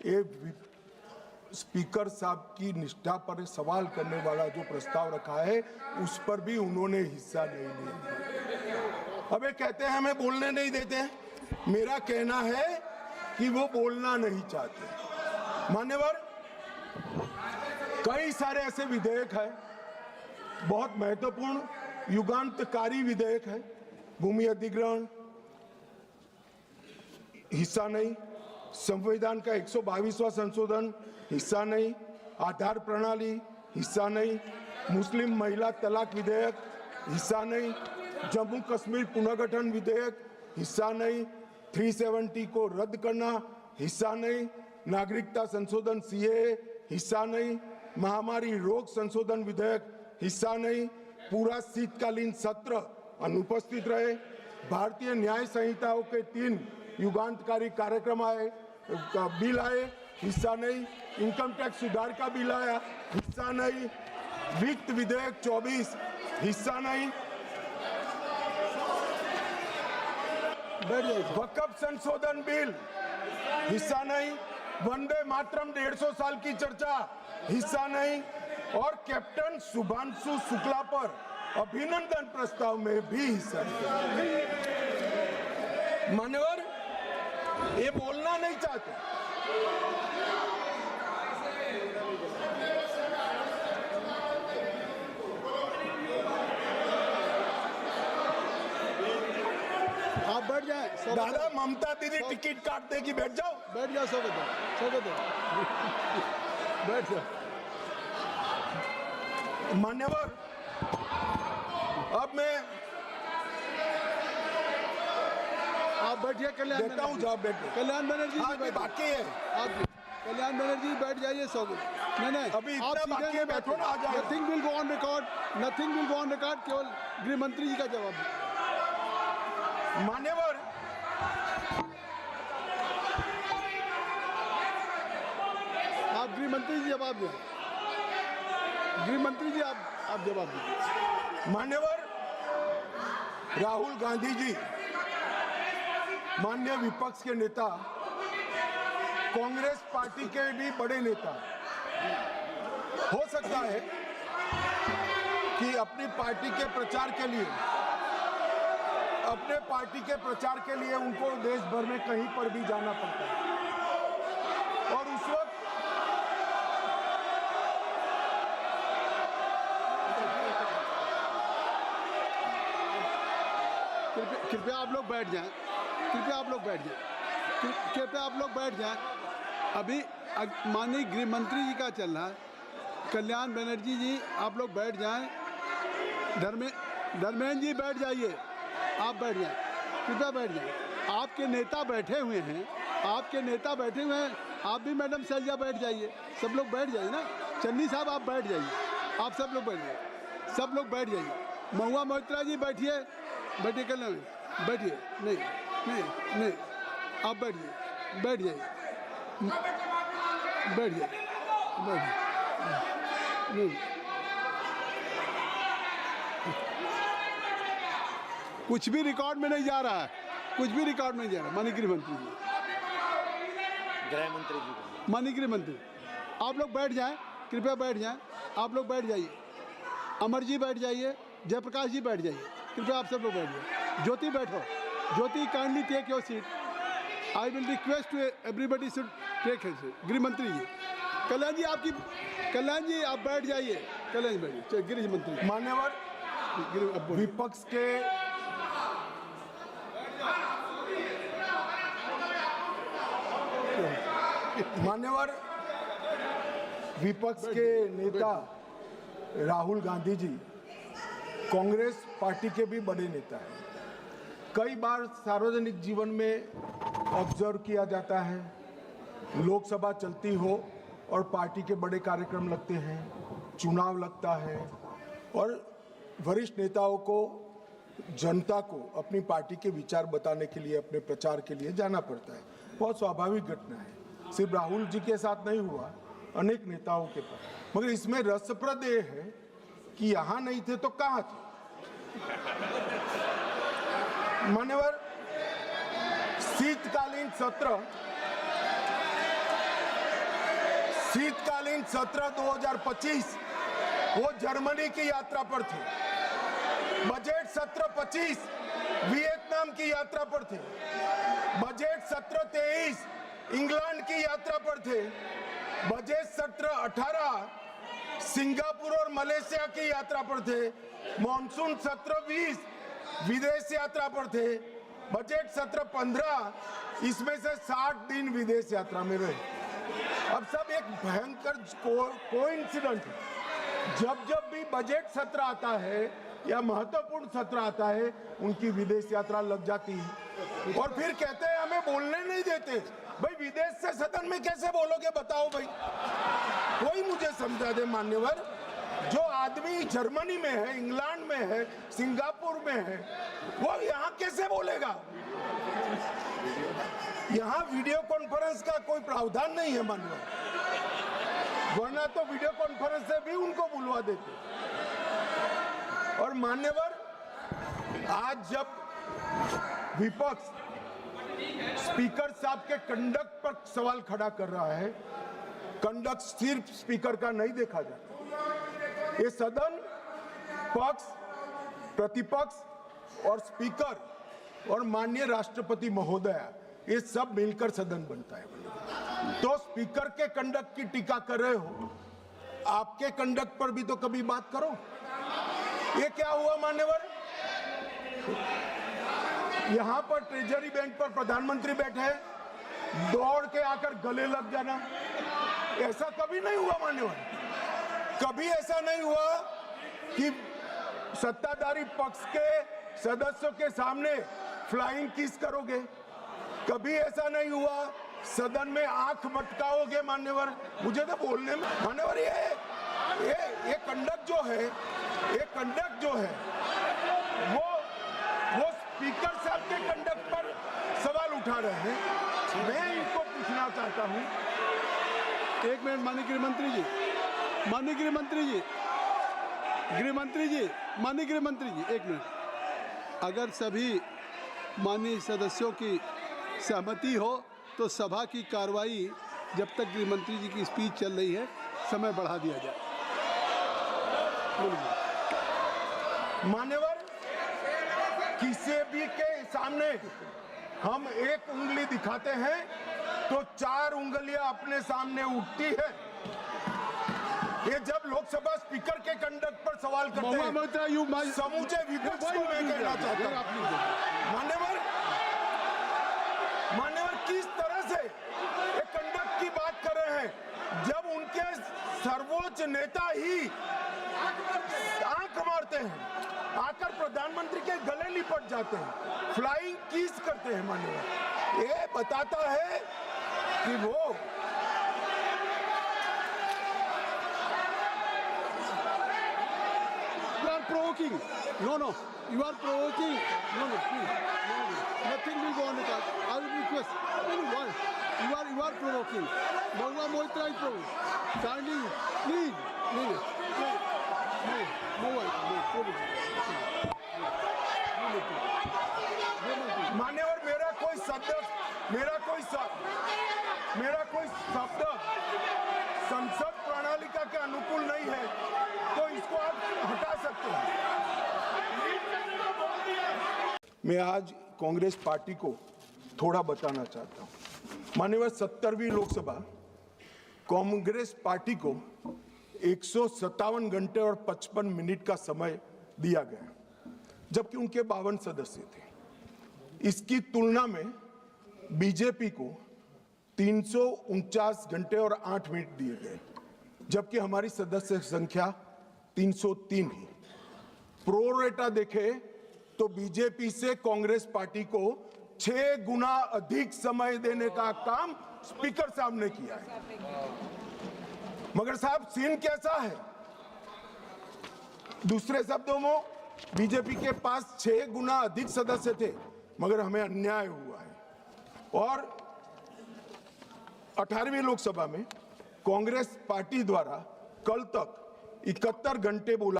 ये स्पीकर साहब की निष्ठा पर सवाल करने वाला जो प्रस्ताव रखा है उस पर भी उन्होंने हिस्सा नहीं लिया। अब ये कहते हैं हमें बोलने नहीं देते। मेरा कहना है कि वो बोलना नहीं चाहते। मान्यवर, कई सारे ऐसे विधेयक हैं, बहुत महत्वपूर्ण युगांतकारी विधेयक है। भूमि अधिग्रहण हिस्सा नहीं, संविधान का 122वां संशोधन हिस्सा नहीं, आधार प्रणाली हिस्सा नहीं, मुस्लिम महिला तलाक विधेयक हिस्सा नहीं, जम्मू कश्मीर पुनर्गठन विधेयक हिस्सा नहीं, 370 को रद्द करना हिस्सा नहीं, नागरिकता संशोधन सीएए हिस्सा नहीं, महामारी रोग संशोधन विधेयक हिस्सा नहीं, पूरा शीतकालीन सत्र अनुपस्थित रहे, भारतीय न्याय संहिताओं के 3 युगांतकारी कार्यक्रम आए, बिल आए, हिस्सा नहीं, इनकम टैक्स सुधार का बिल आया, हिस्सा नहीं, वित्त विधेयक 24 हिस्सा नहीं, वक्फ संशोधन बिल हिस्सा नहीं, वंदे मातरम 150 साल की चर्चा हिस्सा नहीं, और कैप्टन शुभांशु शुक्ला पर अभिनंदन प्रस्ताव में भी हिस्सा नहीं। मान्यवर, ये बोलना नहीं चाहते। आप बैठ जाए। दादा, ममता दीदी टिकट काट देगी, बैठ जाओ। बैठ जाओ, स्वागत है। बैठ जाओ। मान्यवर, अब मैं आप बैठिए। कल्याण देता हूँ जवाब। बैठे कल्याण बनर्जी जी बैठे बाकी है। आप कल्याण बनर्जी बैठ जाइए। स्वागत नहीं अभी इतना बाकी है, बैठो ना, आ जाओ। Nothing will go on record, nothing will go on record. केवल गृह मंत्री जी का जवाब। मान्यवर, आप गृह मंत्री जी जवाब दें। गृह मंत्री जी आप जवाब दें। मान्यवर, राहुल गांधी जी माननीय विपक्ष के नेता, कांग्रेस पार्टी के भी बड़े नेता, हो सकता है कि अपनी पार्टी के प्रचार के लिए, अपने पार्टी के प्रचार के लिए उनको देश भर में कहीं पर भी जाना पड़ता है, और उस वक्त कृपया आप लोग बैठ जाएं। कृपया आप लोग बैठ जाएं। कृपया आप लोग बैठ जाएं। अभी माननीय गृह मंत्री जी का चल रहा है। कल्याण बनर्जी जी आप लोग बैठ जाएं। धर्मेंद्र जी बैठ जाइए। आप बैठ जाएं, कृपया बैठ जाएं। आपके नेता बैठे हुए हैं, आपके नेता बैठे हुए हैं। आप भी मैडम सैलजा बैठ जाइए। सब लोग बैठ जाइए ना। चन्नी साहब आप बैठ जाइए। आप सब लोग बैठ जाइए। सब लोग बैठ जाइए। महुआ मोहित्रा जी बैठिए। बैठिए। कल्याण बैठिए। नहीं नहीं नहीं, आप बैठिए। बैठ जाइए। बैठ जाइए। बैठ नहीं, कुछ भी रिकॉर्ड में नहीं जा रहा है। कुछ भी रिकॉर्ड में नहीं जा रहा। माननीय गृह मंत्री जी, गृह मंत्री जी, माननीय गृह मंत्री, आप लोग बैठ जाएं। कृपया बैठ जाएं। आप लोग बैठ जाइए। अमर जी बैठ जाइए। जयप्रकाश जी बैठ जाइए। कृपया आप सब लोग बैठ जाइए। ज्योति बैठो। Jyoti, kindly take your seat. I will request everybody should take his seat. गृह मंत्री जी, कल्याण जी आपकी, कल्याण जी आप बैठ जाइए। कल्याण जी बैठिए। गृह मंत्री, मान्यवर, विपक्ष के मान्यवर, विपक्ष के नेता राहुल गांधी जी कांग्रेस पार्टी के भी बड़े नेता हैं। कई बार सार्वजनिक जीवन में ऑब्जर्व किया जाता है, लोकसभा चलती हो और पार्टी के बड़े कार्यक्रम लगते हैं, चुनाव लगता है, और वरिष्ठ नेताओं को, जनता को अपनी पार्टी के विचार बताने के लिए, अपने प्रचार के लिए जाना पड़ता है। बहुत स्वाभाविक घटना है। सिर्फ राहुल जी के साथ नहीं हुआ, अनेक नेताओं के पास। मगर इसमें रसप्रद ये है कि यहाँ नहीं थे तो कहाँ थे। मान्यवर, शीतकालीन सत्र शीतकालीन सत्र 2025 वो जर्मनी की यात्रा पर थे। बजट सत्र 25 वियतनाम की यात्रा पर थे। बजट सत्र 23 इंग्लैंड की यात्रा पर थे। बजट सत्र 18 सिंगापुर और मलेशिया की यात्रा पर थे। मॉनसून सत्र 20 विदेश यात्रा पर थे। बजट सत्र 15 इसमें से 60 दिन विदेश यात्रा में रहे। अब सब एक भयंकर कोइंसिडेंट है। जब भी बजट सत्र आता है या महत्वपूर्ण सत्र आता है, उनकी विदेश यात्रा लग जाती है और फिर कहते हैं हमें बोलने नहीं देते। भाई विदेश से सदन में कैसे बोलोगे बताओ भाई, कोई मुझे समझा दे मान्यवर। जो आदमी जर्मनी में है, इंग्लैंड में है, सिंगापुर में है, वो यहाँ कैसे बोलेगा? यहाँ वीडियो कॉन्फ्रेंस का कोई प्रावधान नहीं है मान्यवर, वरना तो वीडियो कॉन्फ्रेंस से भी उनको बुलवा देते। और मान्यवर, आज जब विपक्ष स्पीकर साहब के कंडक्ट पर सवाल खड़ा कर रहा है, कंडक्ट सिर्फ स्पीकर का नहीं देखा जाता। ये सदन पक्ष, प्रतिपक्ष और स्पीकर और माननीय राष्ट्रपति महोदय, ये सब मिलकर सदन बनता है। तो स्पीकर के कंडक्ट की टीका कर रहे हो, आपके कंडक्ट पर भी तो कभी बात करो। ये क्या हुआ मान्यवर? यहां पर ट्रेजरी बैंक पर प्रधानमंत्री बैठे हैं, दौड़ के आकर गले लग जाना, ऐसा कभी नहीं हुआ मान्यवर। कभी ऐसा नहीं हुआ कि सत्ताधारी पक्ष के सदस्यों के सामने फ्लाइंग किस करोगे। कभी ऐसा नहीं हुआ सदन में आंख मटकाओगे मान्यवर। मुझे तो बोलने में मान्यवर, ये कंडक्ट जो है, ये कंडक्ट जो है वो स्पीकर साहब के कंडक्ट पर सवाल उठा रहे हैं। मैं इनको पूछना चाहता हूं। एक मिनट माननीय गृहमंत्री जी, माननीय गृहमंत्री जी, गृहमंत्री जी, माननीय गृहमंत्री जी, एक मिनट। अगर सभी माननीय सदस्यों की सहमति हो तो सभा की कार्रवाई जब तक गृहमंत्री जी की स्पीच चल रही है समय बढ़ा दिया जाए। मान्यवर, किसी भी के सामने हम एक उंगली दिखाते हैं तो 4 उंगलियां अपने सामने उठती है। ये जब लोकसभा स्पीकर के कंडक्ट पर सवाल करते हैं, समूचे विपक्ष को मैं कहना चाहता हूं मान्यवर, किस तरह से ये कंडक्ट की बात कर रहे हैं जब उनके सर्वोच्च नेता ही आंख मारते हैं, आकर प्रधानमंत्री के गले लिपट जाते हैं, फ्लाइंग किस करते हैं मान्यवर। ये बताता है कि वो provoking. No, you are provoking. No, please. Nothing will go on with that. I will request. Why? You are provoking. Bhagwa Moitra is provoking. Kindly, please. मान्यवर, मेरा कोई शब्द संसद प्रणालिका के अनुकूल नहीं है, तो इसको आप हटा सकते हैं। मैं आज कांग्रेस पार्टी को थोड़ा बताना चाहता हूं। मान्यवर, 70वीं लोकसभा कांग्रेस पार्टी को 157 घंटे और 55 मिनट का समय दिया गया, जबकि उनके 52 सदस्य थे। इसकी तुलना में बीजेपी को 349 घंटे और 8 मिनट दिए गए, जबकि हमारी सदस्य संख्या 303 ही। प्रोरेटा देखे तो बीजेपी से कांग्रेस पार्टी को 6 गुना अधिक समय देने का काम स्पीकर साहब ने किया है। मगर साहब, सीन कैसा है? दूसरे शब्दों में बीजेपी के पास 6 गुना अधिक सदस्य थे, मगर हमें अन्याय हुआ है। और 18वीं लोकसभा में कांग्रेस पार्टी द्वारा कल तक 71 घंटे बोला